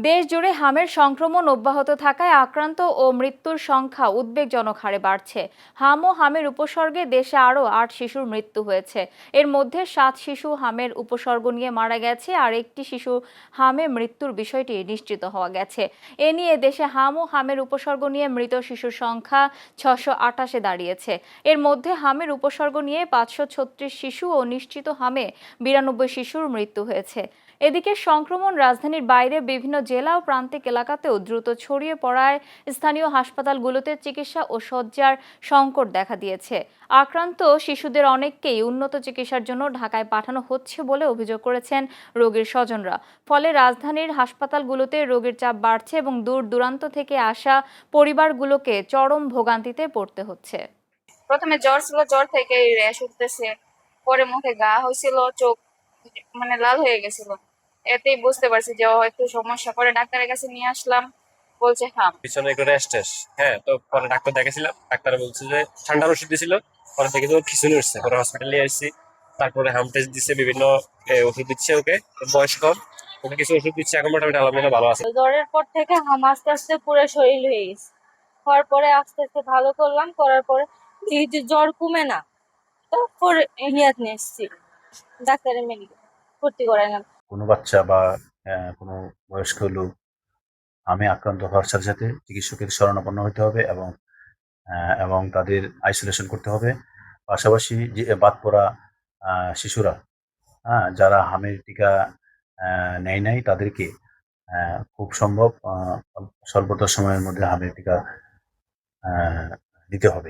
দেশ জুড়ে হামের সংক্রমণ অব্যাহত থাকায় আক্রান্ত ও মৃত্যুর সংখ্যা উদ্বেগজনক হারে বাড়ছে। হাম ও হামের উপসর্গে দেশে আরও ৮ শিশুর মৃত্যু হয়েছে। এর মধ্যে ৭ শিশু হামের উপসর্গ নিয়ে মারা গেছে, আর একটি শিশু হামে মৃত্যুর বিষয়টি নিশ্চিত হওয়া গেছে। এ নিয়ে দেশে হাম ও হামের উপসর্গ নিয়ে মৃত শিশুর সংখ্যা ৬২৮-এ দাঁড়িয়েছে। এর মধ্যে হামের উপসর্গ নিয়ে ৫৩৬ শিশু ও নিশ্চিত হামে ৯২ শিশুর মৃত্যু হয়েছে। এদিকে সংক্রমণ রাজধানীর বাইরে বিভিন্ন জেলা ও প্রান্তিক এলাকাতেও দ্রুত ছড়িয়ে পড়ায় স্থানীয় হাসপাতালগুলোতে চিকিৎসা ও শয্যার সংকট দেখা দিয়েছে। আক্রান্ত শিশুদের অনেককেই উন্নত চিকিৎসার জন্য ঢাকায় পাঠানো হচ্ছে বলে অভিযোগ করেছেন রোগীর স্বজনরা। ফলে রাজধানীর হাসপাতালগুলোতে রোগীর চাপ বাড়ছে এবং দূর দূরান্ত থেকে আসা পরিবারগুলোকে চরম ভোগান্তিতে পড়তে হচ্ছে। প্রথমে জ্বর ছিল, জ্বর থেকে র্যাশ উঠতেছে, পরে মুখে ঘা হয়েছিল, চোখ মানে লাল হয়ে গেছিল। এতেই বুঝতে পারছি যে হয়তো সমস্যা। পরে ডাক্তারের কাছে নিয়ে আসলাম, বলছে হাম। পিছনে একটু রেস্ট টেস্ট। হ্যাঁ, তো পরে ডাক্তার দেখাছিলাম, ডাক্তার বলছে যে ঠান্ডার ওষুধ দিয়েছিল, পরে থেকে তো খিচুনি উঠছে, পরে হসপিটালে আসছি। তারপরে হাম টেস্ট দিচ্ছে, বিভিন্ন ওষুধ দিচ্ছে ওকে, বয়স কম, ওকে কিছু ওষুধ দিচ্ছে, এখন মোটামুটি আলহামদুলিল্লাহ ভালো আছে। জ্বরের পর থেকে হাম আস্তে আস্তে পুরো শরীর হয়ে গেছে। হওয়ার পরে আস্তে আস্তে ভালো করলাম, করার পরে এই যে জ্বর কমে না, তারপর ইয়াত নিয়ে এসেছি, ডাক্তারের মেডিকেল ভর্তি করাইলাম। কোনো বাচ্চা বা কোনো বয়স্ক লোক হামে আক্রান্ত হওয়ার সাথে সাথে চিকিৎসকের শরণাপন্ন হতে হবে এবং তাদের আইসোলেশন করতে হবে। পাশাপাশি যে বাদ পড়া শিশুরা, যারা হামের টিকা নেয় নাই, তাদেরকে খুব সম্ভব স্বল্পতর সময়ের মধ্যে হামের টিকা দিতে হবে।